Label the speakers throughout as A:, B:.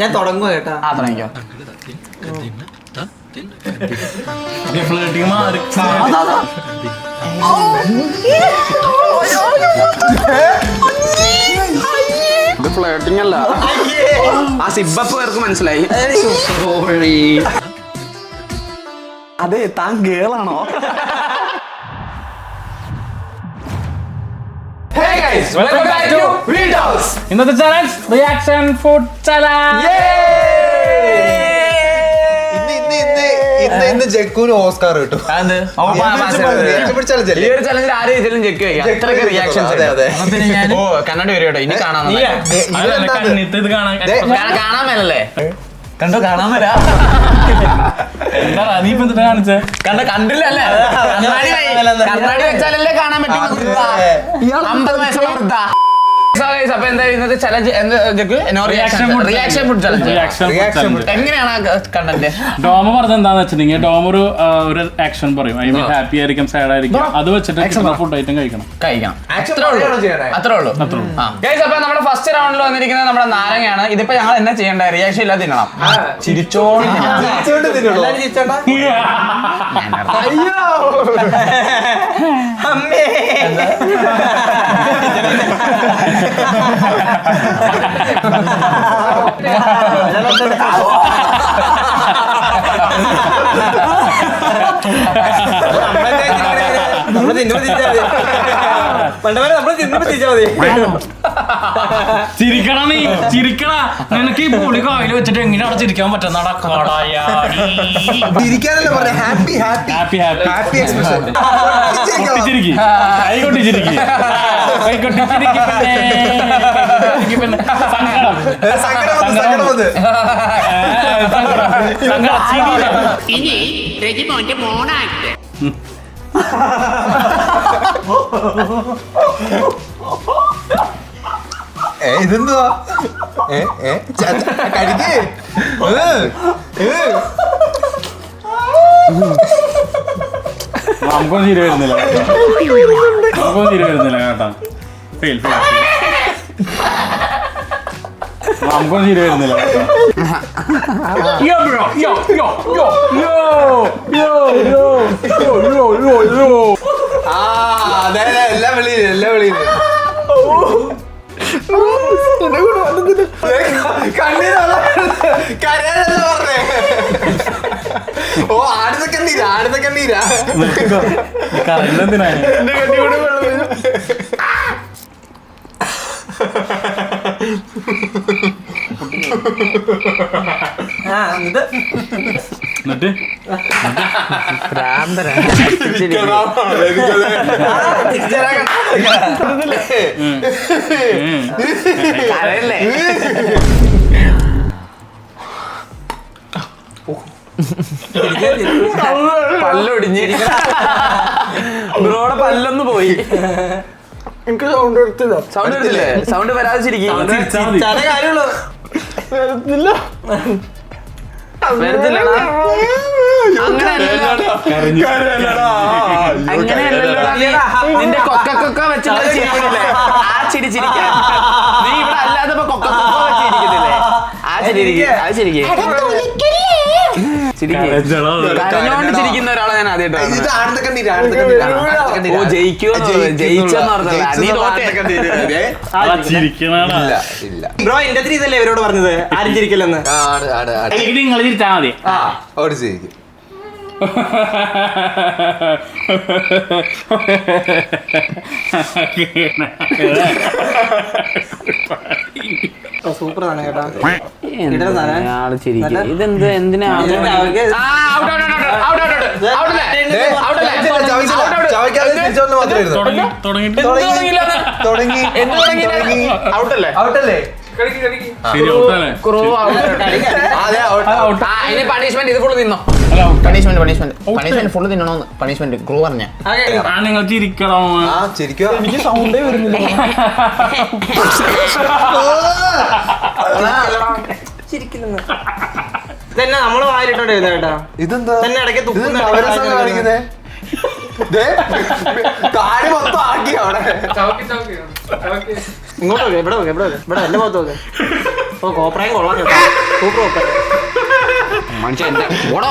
A: ഞാൻ തുടങ്ങുക കേട്ടാ.
B: തുടങ്ങിക്കോ. ഇത് ഫ്ലേട്ടിംഗ് അല്ല, ആ സിബപ്പ് പേർക്ക് മനസ്സിലായി. അതെ, താൻ ഗേളാണോ?
C: ഇന്നത്തെ ചാലഞ്ച് റിയാക്ഷൻ ഫുഡ് ചാലഞ്ച്.
D: ഇന്ന് ജഗ്ഗുവിന് ഓസ്കാർ കിട്ടും.
B: കണ്ണാടി വരും കേട്ടോ, ഇനി കാണാൻ കാണാൻ മേലല്ലേ? കണ്ടോ, കാണാൻ വരാ.
C: എന്താ നീ ഇപ്പൊ എന്തിനാ കാണിച്ചേ?
B: കണ്ടില്ലല്ലേ? കണ്ണാടി വെച്ചാലല്ലേ കാണാൻ പറ്റും. 50 വയസ്സുള്ള വൃദ്ധ. അപ്പൊ എന്താ ഇന്നത്തെ ചലഞ്ച്? Reaction food challenge. എങ്ങനെയാണ് കണ്ടന്റ്?
C: ഡോമ പറഞ്ഞത് എന്താന്ന് വെച്ചിട്ടുണ്ടെങ്കിൽ ഡോമ ഒരു ആക്ഷൻ പറയും. ഐ മീൻ ഹാപ്പി ആയിരിക്കും, സാഡ് ആയിരിക്കും. അത് വെച്ചിട്ട് ഫുഡ് ഐറ്റം കഴിക്കണം.
B: അത്രേ ഉള്ളൂ. അപ്പൊ നമ്മുടെ ഫസ്റ്റ് റൗണ്ടിൽ വന്നിരിക്കുന്നത് നമ്മുടെ നാരങ്ങയാണ്. ഇതിപ്പോ ഞങ്ങൾ എന്നാ ചെയ്യണ്ടേ? റിയാക്ഷൻ ഇല്ലാതെ തിന്നണം. ചിരിച്ചോണ്ട്
C: ചിരിക്കണ നീ, ചിരിക്കണ. നിനക്ക് ഈ പുളി കാവില് വെച്ചിട്ട് എങ്ങനെയാണ് ചിരിക്കാൻ പറ്റുന്നടാ? കൊട്ടിച്ചിരിക്കി, കൈ കൊട്ടിച്ചിരിക്കി, കൈ കൊട്ടിച്ചിരിക്കി.
E: ഇനി രജിമോന്റെ മോണാക്ട്.
D: ഇതെന്തുവാ? കഴിക്കേ.
C: നമുക്കൊന്നും ചിരി വരുന്നില്ല, നമുക്കൊന്നും ചിരി വരുന്നില്ല കേട്ടാ. ഫെയിൽ, നമുക്കൊന്നും ചിരി വരുന്നില്ല.
D: എല്ലാ വെളിയിലും, എല്ലാ വെളിയിലും കരയാനല്ല പറഞ്ഞേ. ഓ, ആടുന്ന കണ്ണീരാ, ആടുന്ന കണ്ണീരാ.
C: എന്തിനാണ്
D: എന്റെ കണ്ണി കൂടെ വെള്ളം വരും.
C: എന്നിട്ട്
B: പല്ലൊടിഞ്ഞ് ബ്രോടെ പല്ലൊന്ന് പോയി.
D: എനിക്ക് സൗണ്ട് എടുത്തില്ല.
B: സൗണ്ട് എടുത്തില്ലേ? സൗണ്ട് വരാതെ ചിരിക്കും.
A: കാര്യമുള്ളൂ.
B: വരത്തില്ലടാ. അങ്ങനെയല്ലല്ലോ. നിന്റെ കൊക്ക വെച്ചിട്ട് ചിരിക്കുന്നില്ലേ? ആ ചിരി ചിരിക്കാൻ. നീ ഇവിടെ അല്ലാതെ കൊക്ക വെച്ചിരിക്കുന്നില്ലേ? ആ ചിരിക്കും, ആ ചിരിക്കും. കരഞ്ഞോണ്ട് ചിരിക്കുന്ന ഒരാളെ ഞാൻ ആദ്യമായിട്ട്. ഓ, ജയിക്കുമോ? ജയിച്ചെന്ന് പറഞ്ഞല്ല, നീ
A: ബ്രോ എന്റെ ഇതല്ലേ ഇവരോട് പറഞ്ഞത് ആരും ചിരിക്കില്ലെന്ന്.
C: നിങ്ങൾ ചിരിച്ചാ മതി.
D: ശരിക്കും
A: സൂപ്പറാണ് കേട്ടാ.
B: ഇതെന്ത് എന്തിനാ? പണിഷ്മെന്റ് ഇത് ഫുള്ള് തിന്നോ? പണിഷ്മെന്റ് ഫുള്ള് തിന്നണോന്ന് പണിഷ്മെന്റ് ക്രൂ പറഞ്ഞ.
C: നിങ്ങൾ ചിരിക്കണം.
D: എനിക്ക് സൗണ്ടേ വരുന്നില്ല.
A: ചിരിക്കില്ലെന്ന് ഇതെന്നാ നമ്മള് വായിലിട്ടോണ്ട് കേട്ടാ.
D: ഇതെന്താ
A: തന്നെ ഇടയ്ക്ക്
D: കാണിക്കുന്നേ? താടി മൊത്തം ആക്കി അവിടെ.
A: ഇങ്ങോട്ട് ഇവിടെ എന്റെ മുഖത്ത് നോക്ക്. ഓ കോപ്രായം കൊള്ളാം കേട്ടോ. സൂപ്പർ കോപ്രായം.
B: മനുഷ്യൻ എന്റെ ഓടോ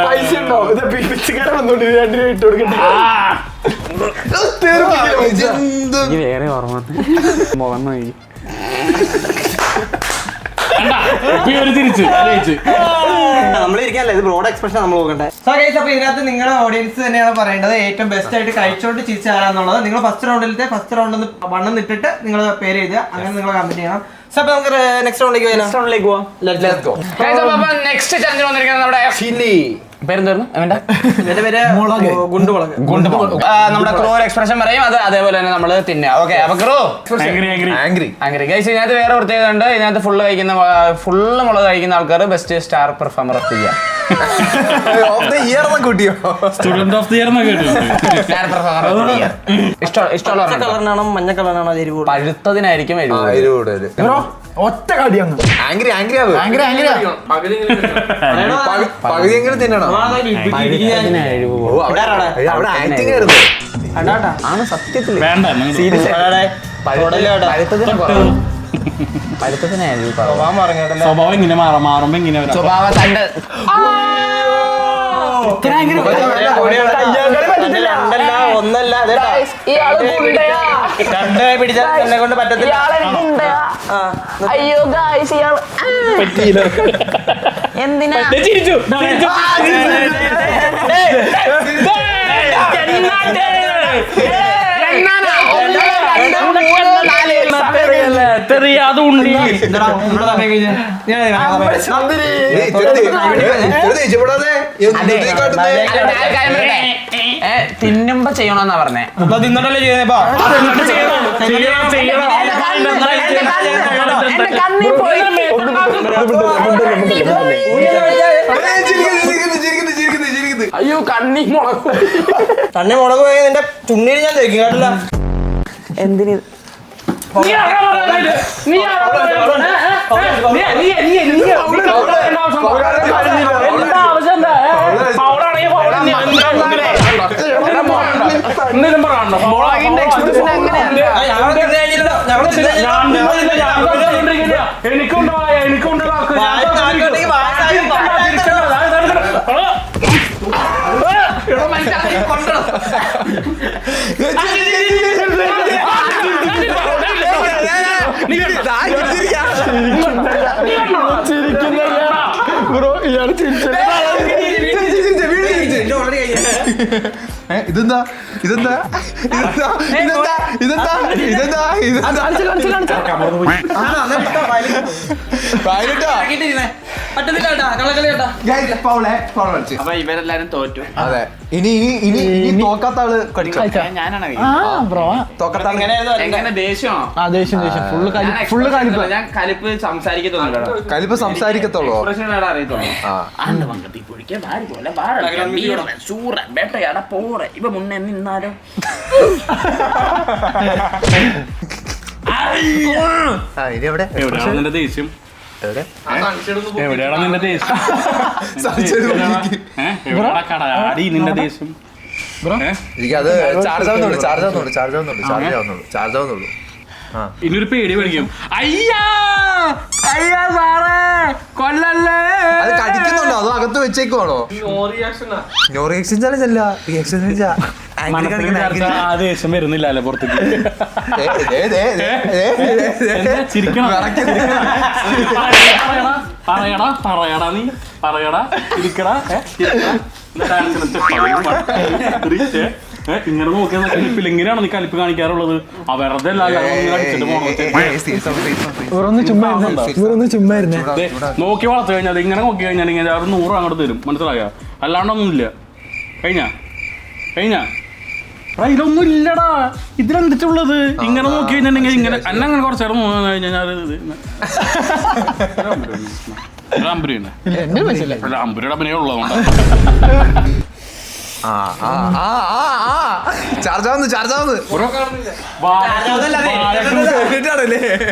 D: പൈസ ഉണ്ടോ ഇത് പിടിച്ചുകാരൻ വന്നോണ്ട് 2 രൂപ ഇട്ട് കൊടുക്കട്ടെ
B: വേറെ ഓർമ്മ മുഖന്നു
C: തിരിച്ചു
A: നമ്മളിരിക്കാനല്ലേ ഇത് ബ്രോഡ് എക്സ്പ്രഷൻ നമ്മൾ നോക്കണ്ടേ. സോ ഗൈസ്, അപ്പൊ ഇതിനകത്ത് നിങ്ങളുടെ ഓഡിയൻസ് തന്നെയാണ് പറയേണ്ടത് ഏറ്റവും ബെസ്റ്റ് ആയിട്ട് കഴിച്ചോണ്ട് ചിരിച്ച ആരാന്നുള്ളത്. നിങ്ങൾ ഫസ്റ്റ് റൗണ്ടിൽ വണ്ണം ഇട്ടിട്ട് നിങ്ങൾ പേര് എഴുതുക, അങ്ങനെ നിങ്ങൾ കമന്റ് ചെയ്യണം. സോ അപ്പൊ നമുക്ക് നെക്സ്റ്റ് റൗണ്ടിലേക്ക് പോവാം. Let's go.
B: നെക്സ്റ്റ് ചലഞ്ച് വന്നിരിക്കുന്നത് നമ്മുടെ ചില്ലി പേരെന്തായിരുന്നു അവന്റെ
A: എന്റെ പേര് ഗുണ്ടുമുളക്.
B: നമ്മുടെ ക്രൂ എക്സ്പ്രഷൻ പറയും, അത് അതേപോലെ തന്നെ നമ്മൾ തിന്നുക. ഓക്കെ, അപ്പൊ ക്രൂ ആംഗ്രി ഗൈസ്. ഇതിനകത്ത് വേറെ പ്രത്യേകത ഉണ്ട്. ഇതിനകത്ത് ഫുള്ള് മുളക് കഴിക്കുന്ന ആൾക്കാർ best star performer of the year
D: കൂട്ടിയോ
C: student of the year
B: star performer of the year. ഇഷ്ടമുള്ള
A: കളറിനാണോ മഞ്ഞ കളറിനാണോ എരിവ്?
B: പഴുത്തതിനായിരിക്കും
D: ഒറ്റ കടിയാണ് പകുതിയെങ്കിലും തിന്നണം അവിടെ ആക്ടിങ് ആയിരുന്നു
B: ആണ് സത്യത്തിൽ
C: വേണ്ട
B: പഴുത്തതിനായിരിക്കും
C: സ്വഭാവം ഇങ്ങനെ മാറുമ്പോ ഇങ്ങനെ
B: സ്വഭാവം തന്റെ
A: ഒന്നല്ല പിടിച്ചാൽ എന്നെ കൊണ്ട് പറ്റത്തില്ല.
F: അയ്യോ ഗായ്സ് ഇയാൾ എന്തിനാ
B: തിന്നുമ്പോ ചെയ്യണമെന്നാ പറഞ്ഞേ.
A: തിന്നിട്ടല്ലേ ചെയ്യുന്നപ്പോ
F: എന്റെ കണ്ണിൽ പോയി
B: അയ്യോ കണ്ണി മുളക്
A: പോയി നിന്റെ ചുണ്ണീര് ഞാൻ തേക്കും കേട്ടില്ല.
F: എന്തിന്
D: ഇതെന്താ ഇതെന്താ ഇതെന്താ ഇതെന്താ ഇതെന്താ ഇതെന്താ ഇതെന്താ
B: അപ്പൊ ഇവരെല്ലാരും തോറ്റു.
D: അതെ ഇനി ഇനി ഇനി ഇനി തോക്കാത്ത ആള്
B: ഞാനാണ്
D: തോക്കാത്ത ആള്
B: എങ്ങനെ ദേഷ്യമാണോ?
D: ഫുള്ള് കലിപ്പ്
B: ഞാൻ കലിപ്പ് സംസാരിക്കത്തൊന്നുമില്ല.
D: കലിപ്പ് സംസാരിക്കത്തുള്ളൂ
B: അറിയത്തുള്ളൂ. ഇവ മുന്നേ നിന്നാലോ
D: ഇനി എവിടെ
C: എവിടെയാണ് നിന്റെ ദേഷ്യം? എവിടെയാണ് നിന്റെ ദേഷ്യം? എവിടെയാ കടയാടി നിന്റെ ദേഷ്യം?
D: എനിക്കത് ചാർജ് ആവുന്നുള്ളൂ
C: ഇനിയൊരു പേടി പഠിക്കും. അയ്യാ അയ്യാ സാറേ കൊല്ലല്ലേ.
D: അത് കടിക്കുന്നുണ്ടോ അതോ അകത്ത് വെച്ചേക്കുവാണോ? നോ റിയാക്ഷൻ ചാലഞ്ച് അല്ല, റിയാക്ഷൻ
C: ആ ദേഷ്യം വരുന്നില്ലല്ലോ പുറത്തേക്ക്. പറയടാ നീ പറയടാ ഇരിക്കടാ ഇങ്ങനെ നോക്കിയാൽ കലിപ്പിൽ എങ്ങനെയാണോ നീ കലിപ്പ് കാണിക്കാറുള്ളത്? ആ വെറുതെ നോക്കി വളർത്തു കഴിഞ്ഞാൽ ഇങ്ങനെ നോക്കി കഴിഞ്ഞാൽ ഇങ്ങനെ 100 അങ്ങോട്ട് തരും. മനസ്സിലായ? അല്ലാണ്ടൊന്നുമില്ല. കഴിഞ്ഞാ ഇതിലൊന്നും ഇല്ലടാ. ഇതിലെന്തിട്ടുള്ളത്? ഇങ്ങനെ നോക്കി കഴിഞ്ഞിട്ടുണ്ടെങ്കിൽ ഇങ്ങനെ എന്നെ അങ്ങനെ കുറച്ച് നേരം കഴിഞ്ഞാൽ അമ്പുരയുടെ അഭിനയം ഉള്ളതുകൊണ്ട്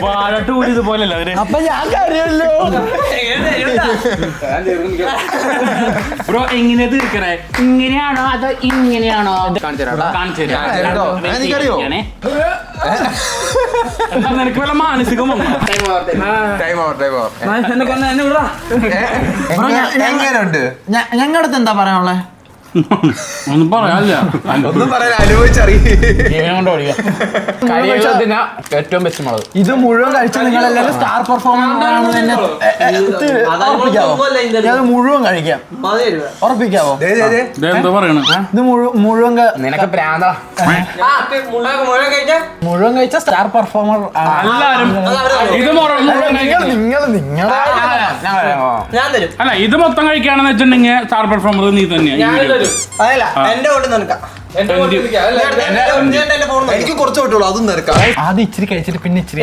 C: വാഴട്ട് കൂടി ഇതുപോലല്ല അവര്.
F: അപ്പൊ ഞാൻ കാര്യമല്ലോ
C: ബ്രോ എങ്ങനെ തീർക്കണേ?
F: ഇങ്ങനെയാണോ അതോ ഇങ്ങനെയാണോ?
C: കാണിച്ചു തരാം. നിനക്ക് വല്ല മാനസികം
D: എങ്ങനെയുണ്ട്?
A: ഞങ്ങളുടെ എന്താ പറയാനുള്ളത്?
C: ഒന്നും പറയാനില്ല.
D: ഒന്നും പറയാൻ അനുഭവിച്ചറിയ.
B: ഏറ്റവും ബെസ്റ്റ് മുളക്.
A: ഇത് മുഴുവൻ കഴിച്ച നിങ്ങളെല്ലാവരും സ്റ്റാർ പെർഫോമൻസ് ആണെന്ന് ഞാൻ മുഴുവൻ കഴിക്കാം. ഉറപ്പിക്കാവോ?
C: എന്താ പറയണ?
A: ഇത് മുഴുവൻ
B: നിനക്ക് പ്രാന്താ.
A: മുഴുവൻ കഴിച്ച സ്റ്റാർ പെർഫോമർ
C: എല്ലാരും ഇത് അല്ല ഇത് മൊത്തം കഴിക്കുകയാണെന്ന് വെച്ചിട്ടുണ്ടെങ്കിൽ സ്റ്റാർ പെർഫോമർ നീ തന്നെയാണ്.
A: അതല്ല എന്റെ കൊണ്ട് നിനക്കാം.
D: എനിക്ക് കുറച്ച് വിട്ടുള്ളൂ, അതും നിരക്കാം.
A: ആദ്യം ഇച്ചിരി കഴിച്ചിട്ട് പിന്നെ ഇച്ചിരി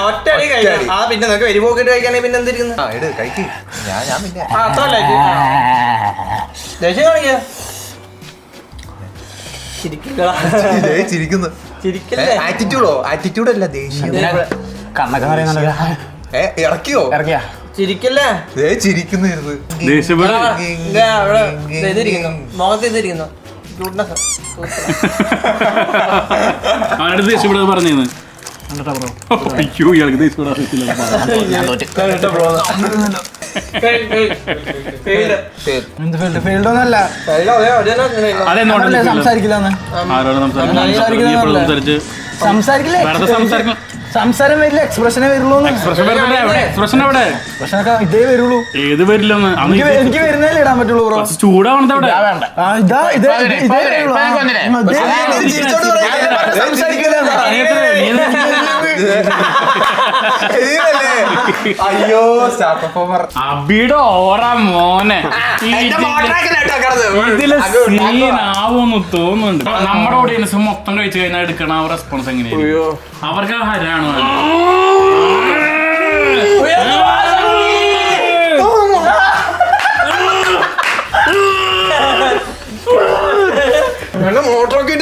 A: ഒറ്റ അടി കഴിക്കാം. ആ പിന്നെ നിനക്ക് വെരിപോക്കിട്ട് കഴിക്കുകയാണെങ്കിൽ പിന്നെ എന്തിരിക്കുന്നു?
D: കഴിക്ക്. ഞാൻ പിന്നെ
A: അത്രല്ല ദേഷ്യം കാണിക്കുക.
D: ചിരിക്കുന്നു.
A: ചിരിക്കല്ലേ?
D: ആറ്റിറ്റ്യൂഡോ? ആറ്റിറ്റ്യൂഡ് അല്ല, ദേഷ്യം.
B: കണ്ണൊക്കെ പറയുന്നുണ്ട്.
D: ഇറക്കിയോ?
B: ഇറക്കിയാ
A: ചിരിക്കല്ലേ?
D: ചിരിക്കുന്നു.
C: ദേഷ്യപ്പെടാ.
A: മുഖത്ത് ഇതിരിക്കുന്നു.
C: അവനടുത്ത് ദേഷ്യപ്പെടാതെ പറഞ്ഞേന്ന്. അയ്യോ ഇയാൾക്ക് ദേഷ്യപ്പെടാൻ
A: സംസാരിക്കില്ല. സംസാരം വരില്ല, എക്സ്പ്രഷനേ വരുള്ളൂ.
C: എക്സ്പ്രഷൻ എവിടെ?
A: ഇതേ വരുള്ളൂ.
C: ഏത് വരില്ലെന്ന്
A: എനിക്ക് വരുന്നല്ലേ ഇടാൻ പറ്റുള്ളൂ ബ്രോ.
C: ചൂടാവണത് എവിടെ?
D: അയ്യോ സ്റ്റാർ പെർഫോമർ
C: അബിയുടെ ഓറ മോനെ ഇതില് സീനാവൂന്ന് തോന്നുന്നുണ്ട്. നമ്മുടെ ഓഡിയൻസ് മൊത്തം കഴിച്ചു കഴിഞ്ഞാൽ എടുക്കണ ആ റെസ്പോൺസ് എങ്ങനെയായിരിക്കും? അവർക്ക് ഹരാണ്.
D: മോട്ടറൊക്കെ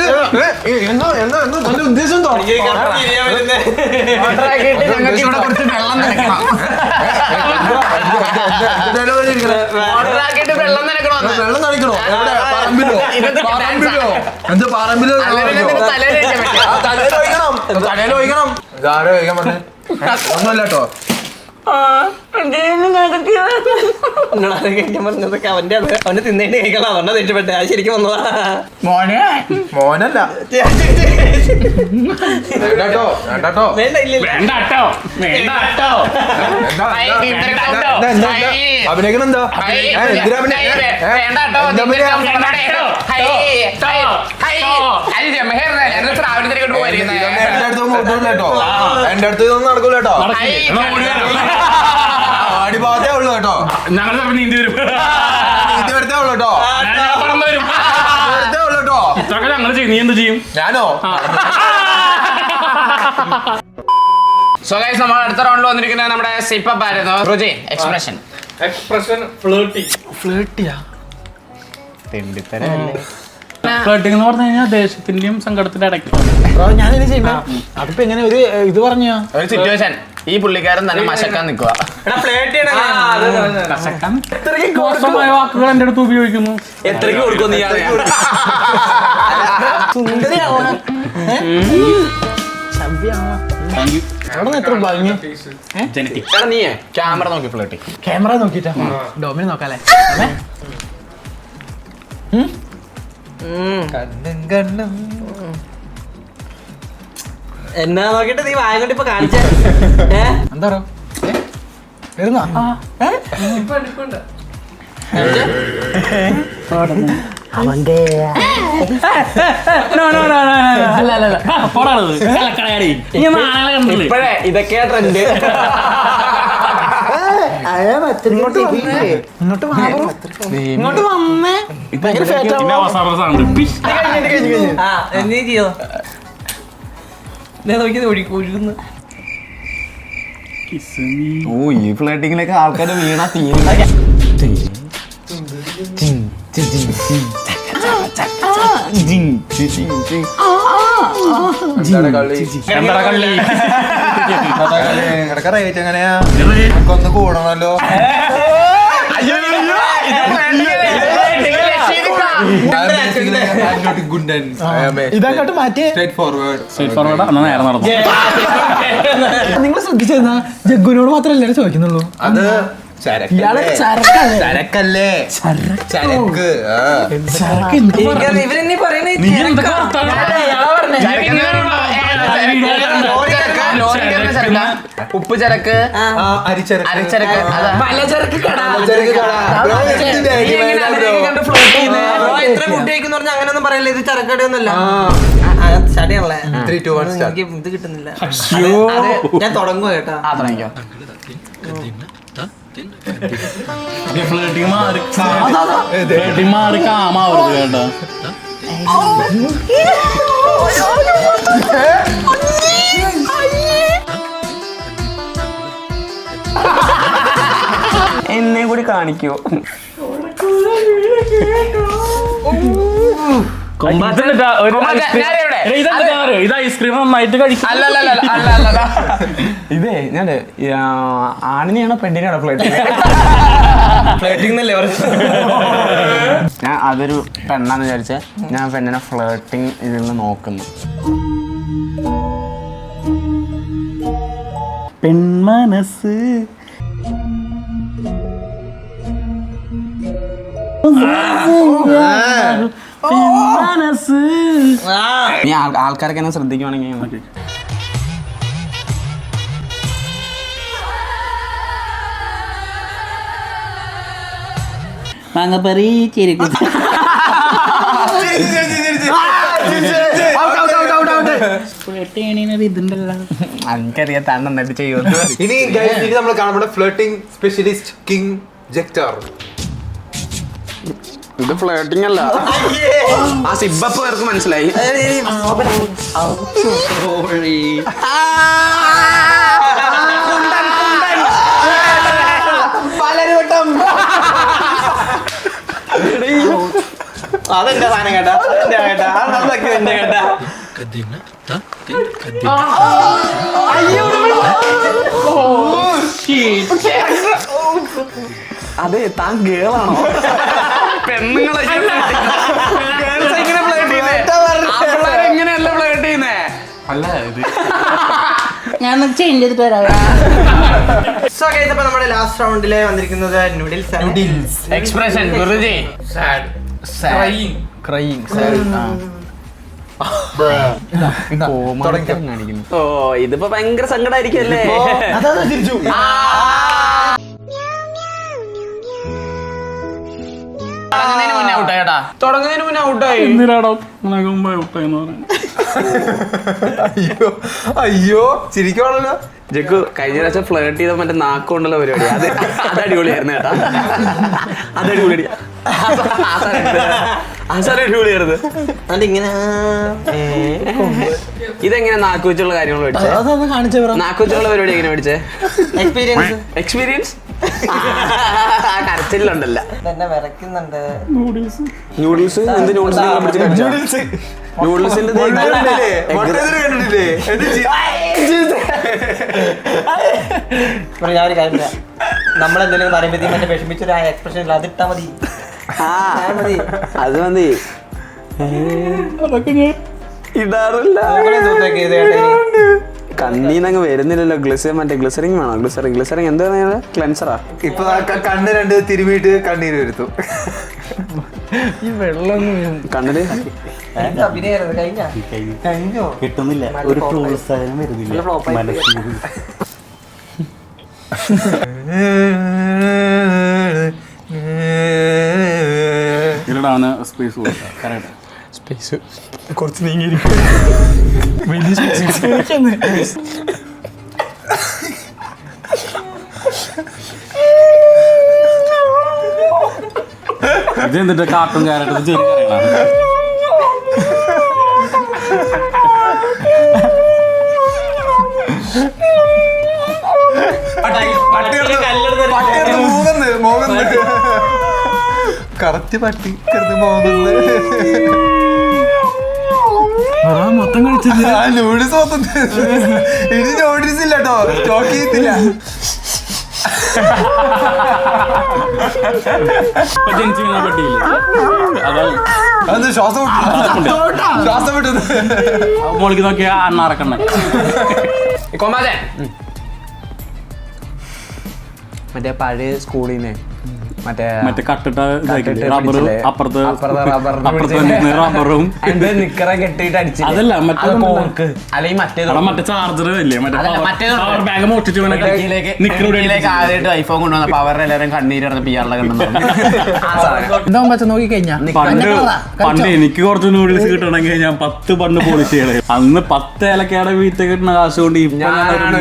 D: ഉദ്ദേശം
B: വെള്ളം നനക്കണോ?
D: വെള്ളം നനക്കണോ? എവിടെ? പറമ്പിലോ? എന്ത് പറമ്പിലോ? തലയിൽ ഒഴിക്കണം. ഇതാരോ ഒഴിക്കാൻ പറഞ്ഞേ? ഒന്നുമല്ല കേട്ടോ.
A: അവന് തിന്നേണ്ടി കഴിക്കണം. അവന്റെ തെറ്റുപെട്ടെ അത് ശരിക്കും വന്നതാ.
D: മോനല്ല. വേണ്ടട്ടോ.
A: വേണ്ട ഇല്ല
D: അഭിനയിക്കണം. എന്താ എന്തിനാ എന്റെ അടുത്ത് ഇതൊന്നും നടക്കൂല കേട്ടോ. അടിഭാഗത്തേ ഉള്ളു കേട്ടോ.
C: ഞങ്ങൾ നീന്തി വരും.
D: ഇത് വരത്തേ ഉള്ളു കേട്ടോ. വരത്തേ ഉള്ളു കേട്ടോ.
C: ഇതൊക്കെ ഞങ്ങൾ ചെയ്യും. നീ എന്ത് ചെയ്യും?
D: ഞാനോ?
B: സോ ഗൈസ് നമ്മൾ അടുത്ത റൗണ്ടിൽ വന്നിരിക്കുന്നത് നമ്മുടെ സിപ്പപ്പ് ആയിരുന്നു. റുചി എക്സ്പ്രഷൻ
A: ഫ്ലേട്ടിയാ
C: ഫ്ലർട്ടിംഗ് എന്ന് പറഞ്ഞു കഴിഞ്ഞാൽ ദേഷ്യത്തിന്റെയും സങ്കടത്തിന്റെ ഇടയ്ക്ക്
A: ഞാനിത് ചെയ്യണ്ട. അതിപ്പോ എങ്ങനെ ഒരു ഇത് പറഞ്ഞു
B: ഒരു സിറ്റുവേഷൻ. ഈ പുള്ളിക്കാരൻ തന്നെ മശക്കാൻ നിൽക്കുക.
C: മോശമായ വാക്കുകൾ എന്റെ അടുത്ത് ഉപയോഗിക്കുന്നു.
B: എത്രയ്ക്ക് കൊടുക്കും?
A: എത്ര ഭംഗി.
B: നീ ക്യാമറ നോക്കി ഫ്ലർട്ടി.
A: ക്യാമറ നോക്കിട്ടാ ഡോമിനെ നോക്കാല്ലേ?
D: കണ്ണും
A: എന്നാ നോക്കിട്ട് നീ വായ കൊണ്ട് ഇപ്പൊ കാണിച്ച
D: എന്താ
A: അവന്റെ
B: ഇപ്പഴേ ഇതൊക്കെയാ ട്രെൻഡ്.
A: ഇങ്ങോട്ട് വന്നേ. നീ ചെയ്യോ? ഒഴുകുന്നു.
B: ഓ ഈ ഫ്ലർട്ടിങ്ങിലൊക്കെ ആൾക്കാർ വീണ തീരും.
D: എങ്ങനെയാ? നമുക്കൊന്ന് കൂടണല്ലോ. ഇതങ്ങോട്ട് മാറ്റി സ്ട്രേറ്റ് ഫോർവേഡ്
C: എന്നാ നേരെ നടന്നു.
D: നിങ്ങൾ ശ്രദ്ധിച്ചെന്നാ ജഗ്ഗുനോട് മാത്രമല്ലേ ചോദിക്കുന്നുള്ളൂ. അത് ഇയാള് ചരക്കല്ലേ ചരക്ക്.
F: ഇവരെന്നെ പറയണേ
C: നീ എന്തൊക്കെ വർത്താനം?
B: ഉപ്പ് ചരക്ക്, അരിച്ചരക്ക്,
F: പലചരക്ക് കട.
A: എത്ര ഫുഡ് കഴിക്കുന്ന പറഞ്ഞാൽ അങ്ങനെയൊന്നും പറയല്ലേ. ഇത് ചരക്കടയൊന്നുമല്ല, ചടയാണല്ലേ. എനിക്ക് ഇത് കിട്ടുന്നില്ല. ഞാൻ തുടങ്ങുക കേട്ടാ.
B: തുടങ്ങിക്കോ.
C: ഫ്ലേട്ടിങ് മാറി കാമാവരുത് കേട്ടോ.
F: എന്നെ കൂടി കാണിക്കോ.
C: ഇത് ഐസ്ക്രീം നന്നായിട്ട് കഴിക്കും.
B: ഇതേ ഞാൻ ആണിനെയാണോ പെണ്ണിനെയാണോ ഫ്ലേട്ടിങ്? ഞാൻ അതൊരു പെണ്ണാന്ന് വിചാരിച്ച ഞാൻ പെണ്ണിനെ ഫ്ലേട്ടിങ് ഇതിൽ നിന്ന് നോക്കുന്നു.
C: പെൺമനസ്
B: നീ ആൾക്കാരൊക്കെ എന്നെ ശ്രദ്ധിക്കുവാണെങ്കിൽ
F: മാങ്ങപ്പറി ചിരിക്കും.
B: എനിക്കറിയാം താൻ നന്നായിട്ട് ചെയ്യുമെന്ന്.
D: ഇനി നമ്മൾ കാണുമ്പോൾ ഫ്ലേട്ടിംഗ് സ്പെഷ്യലിസ്റ്റ് കിങ് ജെക്ടർ.
B: ഇത് ഫ്ലേട്ടിംഗ് അല്ല, ആ സിബപ്പ് പേർക്ക് മനസ്സിലായി.
A: അതെന്റെ സാധനം കേട്ടാ, കേട്ടാ എന്റെ കേട്ടാ.
B: അതെ, താൻ ഗേളാണോ? പെണ്ണുങ്ങളെ എങ്ങനെയല്ല ഫ്ലേട്ട് ചെയ്യുന്നേ? അല്ല ഇത്
F: ഞാൻ ചേഞ്ച് ചെയ്തിട്ട് വരാം.
A: സോ ഗൈസ്, അപ്പോൾ നമ്മുടെ ലാസ്റ്റ് റൗണ്ടിലെ വന്നിരിക്കുന്നത് നൂഡിൽസ്
B: എക്സ്പ്രഷൻ. ഗുരുജി
F: ഓ ഇതിപ്പോ ഭയങ്കര സങ്കടമായിരിക്കും അല്ലേ?
B: തുടങ്ങുന്നതിന് മുന്നേ ഔട്ടായി.
C: എന്തിനാടോ മുമ്പ് ഔട്ടായെന്ന് പറഞ്ഞു.
D: അയ്യോ ചിരിക്കുവാണല്ലോ.
B: ജഗ്ഗു കഴിഞ്ഞ പ്രാവശ്യം ഫ്ലേർട്ട് ചെയ്ത മറ്റേ നാക്കൊണ്ടുള്ള പരിപാടി, അത് അടിപൊളിയായിരുന്നു കേട്ടാ. അത് അടിപൊളി, അടിപൊളിയായിരുന്നു.
A: അതിങ്ങനെ
B: ഇതെങ്ങനെ നാക്ക് വെച്ചുള്ള കാര്യങ്ങൾ പഠിച്ചേ? നാക്ക് വെച്ചുള്ള പരിപാടി എങ്ങനെ പഠിച്ചേ? എക്സ്പീരിയൻസ് കരച്ചിലുണ്ടല്ല.
A: എന്നെ വിറയ്ക്കുന്നുണ്ട്.
B: നൂഡിൽസ് എന്ത് നൂഡിൽസ്? നൂഡിൽസിന്റെ
A: ഞാൻ ഒരു കാര്യം പറയാം, നമ്മളെന്തെങ്കിലും പറയുമ്പോഴത്തേക്കും മറ്റേ വിഷമിച്ചൊരു എക്സ്പ്രഷൻ ഇല്ല, അതിട്ടാ മതി.
B: അത് മതി.
C: ഇടാറില്ല.
B: കണ്ണീന്നങ്ങ് വരുന്നില്ലല്ലോ. മറ്റേ ഗ്ലിസറിങ് വേണോ? ഗ്ലിസറിങ് എന്താ? ക്ലെൻസറാ.
D: ഇപ്പൊ കണ്ണ് രണ്ട് തിരുമിയിട്ട് കണ്ണീര് വരുത്തും.
C: ഈ വെള്ളം
B: കണ്ണില്
A: കഴിഞ്ഞോ
C: കിട്ടുന്നില്ല, ഒരു പ്രോത്സാഹനം വരുന്നില്ല മനസ്സിൽ. ഇതിലൂടെ സ്പേസ് കൊടുക്കാം. കറക്റ്റ്
B: സ്പേസ് കുറച്ച് നീങ്ങിയിരിക്കും.
C: ഇത് എന്നിട്ട് കാർട്ടൂൺ ക്യാരക്ടർ ചെറിയ കറികളാണ്.
D: കറക്റ്റ് പട്ടി കിടന്ന് പോകുന്നത്.
C: മൊത്തം കഴിച്ചത്
D: നൂഡിൽസ് മൊത്തം. ഇനി നൂഡിൽസ് ഇല്ല കേട്ടോ, സ്റ്റോക്ക് ചെയ്തില്ല.
C: ഇപ്പൊ ജനിച്ചു വീണ പട്ടിയില്ലേ അതാണ്
D: അത് ശ്വാസം വിട്ടത്
C: മോളിക്ക് നോക്കിയാ അണ്ണാറക്കണ്ണ
B: കൊമാതെ മറ്റേ പഴയ സ്കൂളിന്ന്
C: മറ്റേ കട്ടിട്ട റബ്ബർ അപ്പുറത്ത് റബ്ബറും
B: നിക്കറ കെട്ടിട്ട് അടിച്ചു
C: അതല്ല മറ്റേ
B: അല്ലെങ്കിൽ
C: മറ്റേ ചാർജർ ഇല്ലേ മറ്റേ പവർ ബാങ്ക് മോട്ടിച്ച്
B: ആദ്യമായിട്ട് ഐഫോൺ കൊണ്ടുവന്നപ്പോ അവരുടെ എല്ലാവരും കണ്ണീരിടുന്ന പിയാറിലെ
F: എന്താ നോക്കി കഴിഞ്ഞാ
C: പണ്ട് എനിക്ക് കുറച്ച് നൂഡിൽസ് കിട്ടണമെങ്കിൽ ഞാൻ 10 ബണ്ണ് പോളിഷ് ചെയ്യണേ അന്ന് 10 ഏലക്കയുടെ വീട്ടിൽ കിട്ടുന്ന കാശ് കൊണ്ട് ഇപ്പൊ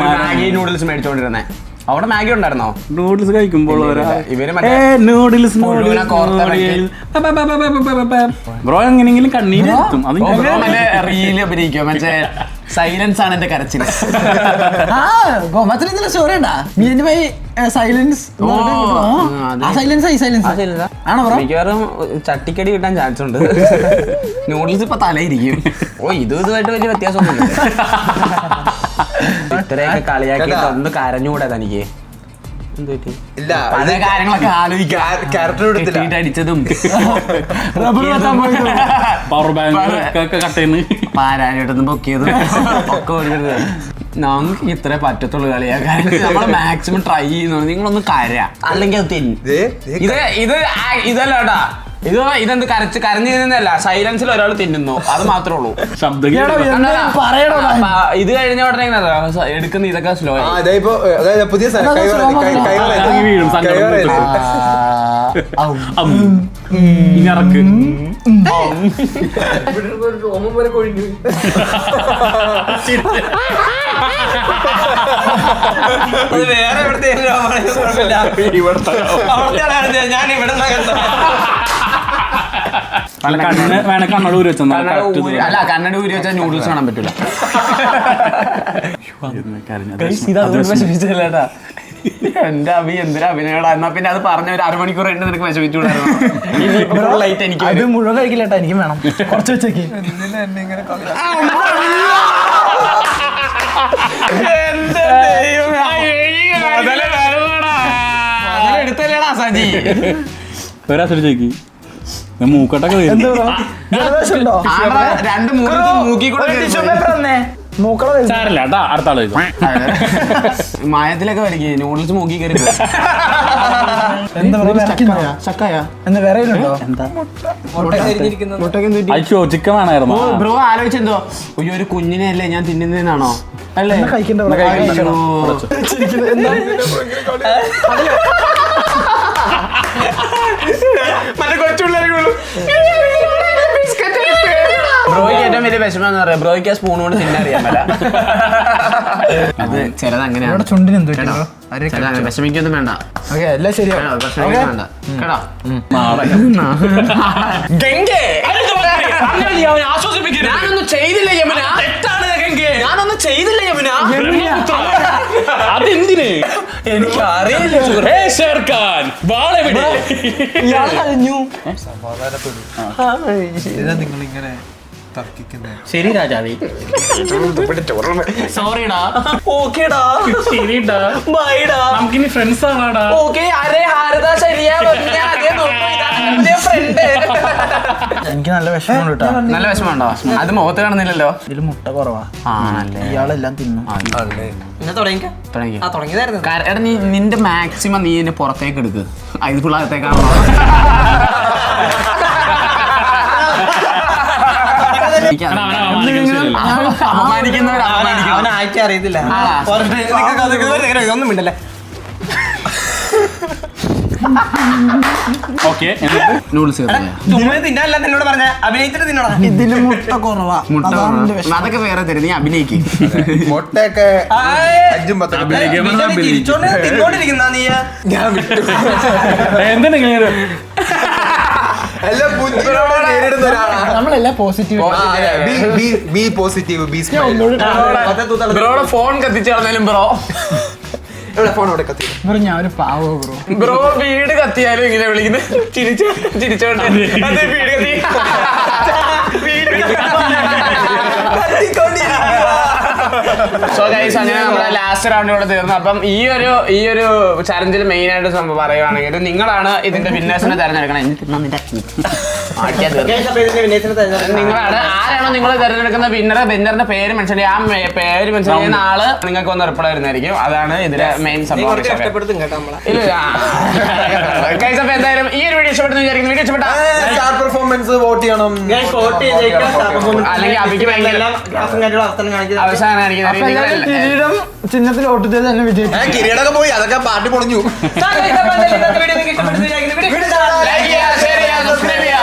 B: മാഗി നൂഡിൽസ് മേടിച്ചോണ്ടിരുന്നേ. അവിടെ മാഗി ഉണ്ടായിരുന്നോ?
C: നൂഡിൽസ് കഴിക്കുമ്പോൾ
B: ഇവര്
C: ബ്രോ എങ്ങനെയെങ്കിലും കണ്ണീരെത്തും അത്
B: റീല് അഭിനയിക്കോ മറ്റേ സൈലൻസ് ആണ് എന്റെ കരച്ചിൽ.
F: ഗോമാത്തിൽ സ്റ്റോറി ഉണ്ടാ സൈലൻസ് ആണോ ബ്രോ?
B: മിക്കവാറും ചട്ടിക്കടി കിട്ടാൻ ചാൻസ് ഉണ്ട്. നൂഡിൽസ് ഇപ്പൊ തലയിരിക്കും. ഇതുമായിട്ട് വലിയ വ്യത്യാസമൊന്നുമില്ല. ഇത്രയൊക്കെ കളിയാക്കിയിട്ട് ഒന്ന് കരഞ്ഞൂടെ തനിക്ക്?
D: ഇല്ല
B: പല കാര്യങ്ങളൊക്കെ ആലോചിക്കാം. അടിച്ചതും
C: പവർ ബാങ്ക് കട്ടേന്ന്
B: പാരാനായിട്ടൊന്നും പൊക്കിയതും ഒക്കെ ഒരു നമുക്ക് ഇത്രേ പറ്റത്തുള്ളൂ കളിയാക്കാൻ. നമ്മൾ മാക്സിമം ട്രൈ ചെയ്യുന്നു. നിങ്ങളൊന്ന് കര അല്ലെങ്കിൽ അത് ഇതല്ല കേട്ടാ. ഇതെന്ത് കരഞ്ഞു തിന്നല്ല, സൈലൻസിൽ ഒരാൾ തിന്നുന്നു, അത് മാത്രമേ ഉള്ളൂ.
C: ശബ്ദം
B: ഇത് കഴിഞ്ഞ ഉടനെ എടുക്കുന്ന ഇതൊക്കെ സ്ലോ
D: പുതിയ
C: ഇറക്ക്
A: അത് വേറെ എവിടുത്തെ ഞാൻ ഇവിടെ
C: വേണ കണ്ണട ഊരി വെച്ചാ
B: അല്ല കണ്ണട ഊരി വെച്ചാൽ നൂഡിൽസ് കാണാൻ പറ്റൂല. എന്റെ അഭി എന്തിനാ അഭിനയടാ? എന്നാ പിന്നെ അത് പറഞ്ഞ ഒരു 1/2 മണിക്കൂർ കഴിഞ്ഞ് നിനക്ക് വിഷമിച്ചുകൂടായിരുന്നു. ലൈറ്റ് എനിക്ക്
F: അത് മുഴുവൻ കഴിക്കില്ലേട്ടാ, എനിക്ക് വേണം കുറച്ച് വെച്ചേക്ക്.
B: എടുത്തല്ലേടാ സജി?
C: ഒരാശ്രയിച്ചേക്ക് മൂക്കട്ടൊക്കെ
B: 2 മൂക്കി കൂടെ
C: സാരല്ല കേട്ടാ. അടുത്ത ആള്
B: മായത്തിലൊക്കെ വരയ്ക്ക് നൂഡിൽസ് മൂക്കി കയറി.
C: അയച്ചോ ചിക്കൻ വേണമായിരുന്നോ?
B: ബ്രോ ആലോചിച്ചെന്തോ അയ്യോ ഒരു കുഞ്ഞിനെ അല്ലേ ഞാൻ തിന്നുന്നതാണോ അല്ലേ? ബ്രോയ്ക്ക് ഏറ്റവും വലിയ വിഷമം എന്ന് പറയാം, ബ്രോയ്ക്ക് ആ സ്പൂൺ കൊണ്ട് തിന്നറിയാൻ പല. അത് ചിലത് അങ്ങനെയാണ്. വിഷമിക്കൊന്നും വേണ്ട,
F: എല്ലാം ശരിയാണ്.
B: വിഷമിക്കൊന്നും വേണ്ട കേട്ടോ. ഞാനൊന്നും ചെയ്തില്ല യമുന, ഞാനൊന്നും ചെയ്തില്ല യമുന.
C: അതെന്തിന്
B: എനിക്ക് അറിയില്ല.
D: നിങ്ങളിങ്ങനെ തർക്കിക്കുന്നേ?
F: ശരി രാജാവേ,
B: സോറിടാ. ഓക്കേടാ,
C: ശരിടാ,
B: ബൈടാ,
C: നമുക്കിനി ഫ്രണ്ട്സ് ആണാടാ.
B: ഓക്കെ. അരേ ഹാരദാ ശരിയാ ഫ്രണ്ട്.
F: എനിക്ക് നല്ല വിഷമം കേട്ടോ.
B: നല്ല വിഷമമുണ്ടോ? അത് മുഖത്ത് കാണുന്നില്ലല്ലോ.
F: ഇതിൽ മുട്ട കുറവാ.
B: ആണല്ലേ?
F: ഇയാളെല്ലാം തിന്നും.
A: പിന്നെ തുടങ്ങിക്കാം. തുടങ്ങിയതായിരുന്നു.
B: എടാ നീ നിന്റെ മാക്സിമം നീ ഇതിനെ പുറത്തേക്ക് എടുക്ക്. ഇത് പിള്ളേരത്തേക്കാണോ? അപമാനിക്കുന്നവർ അപമാനിക്കണം.
A: അവനായിട്ട് അറിയത്തില്ല. ഒന്നും മിണ്ടല്ലേ.
C: ഓക്കെ
B: നൂഡിൽസ്
A: ചുമ്മാ തിന്നാനല്ല എന്നോട് പറഞ്ഞ അഭിനയിച്ചിട്ട് തിന്നണം.
F: ഇതില് മുട്ട കുറവാ.
B: മുട്ട അതൊക്കെ വേറെ തരും, നീ അഭിനയിക്ക്.
D: മുട്ടയൊക്കെ 5 10
A: തിന്നോണ്ടിരിക്കുന്ന നീ.
D: ഞാൻ വിട്ടു.
C: എന്താണ് ഇങ്ങനെ
D: എല്ലാം ബുദ്ധിയോടെ നേരിടുന്ന ഒരാളാണ്.
F: നമ്മളെല്ലാം പോസിറ്റീവ്.
D: ബി പോസിറ്റീവ്, ബി
B: ബ്രോയുടെ ഫോൺ കത്തിച്ചു കളഞ്ഞാലും ബ്രോ
D: ഫോൺ അവിടെ കത്തി.
F: ബ്രോ ഞാൻ ഒരു പാവോ ബ്രോ.
B: ബ്രോ വീട് കത്തിയാലും ഇങ്ങനെ വിളിക്കുന്നത് ചിരിച്ചോണ്ട് വീട് കത്തി സോ ഗൈസ് അങ്ങനെ നമ്മുടെ ലാസ്റ്റ് റൗണ്ട് ഇവിടെ തീർന്നു. അപ്പം ഈ ഒരു ചലഞ്ചിൽ മെയിൻ ആയിട്ട് സംഭവം പറയുവാണെങ്കിൽ നിങ്ങളാണ് ഇതിന്റെ വിന്നേഴ്സിനെ തെരഞ്ഞെടുക്കണം. നിങ്ങളാണ് ആരാണോ നിങ്ങൾ തെരഞ്ഞെടുക്കുന്ന വിന്നറിന്റെ പേര് മെൻഷൻ ചെയ്യുക. ആ പേര് മെൻഷൻ ചെയ്യുന്ന ആള് നിങ്ങൾക്ക് ഒന്ന് റിപ്ലൈ വരുന്നതായിരിക്കും. അതാണ് ഇതിന്റെ മെയിൻ സംഭവം. എന്തായാലും ഈ ഒരു വീഡിയോ ഇഷ്ടപ്പെട്ടു വിചാരിക്കുന്നു. വീഡിയോ ഇഷ്ടപ്പെട്ട
D: സ്റ്റാർ പെർഫോമൻസ് വോട്ട് ചെയ്യണം.
B: അല്ലെങ്കിൽ അഭിക്ക് ഭയങ്കര അവസാനം കാണിക്കുന്ന
F: കിരീടം ചിഹ്നത്തിൽ വോട്ട് ചെയ്ത് തന്നെ വിജയിക്കും.
D: കിരീടൊക്കെ പോയി, അതൊക്കെ പാർട്ടി പൊളിഞ്ഞു.
B: ലൈക്ക് ചെയ്യുക, ഷെയർ ചെയ്യുക, സബ്സ്ക്രൈബ് ചെയ്യുക.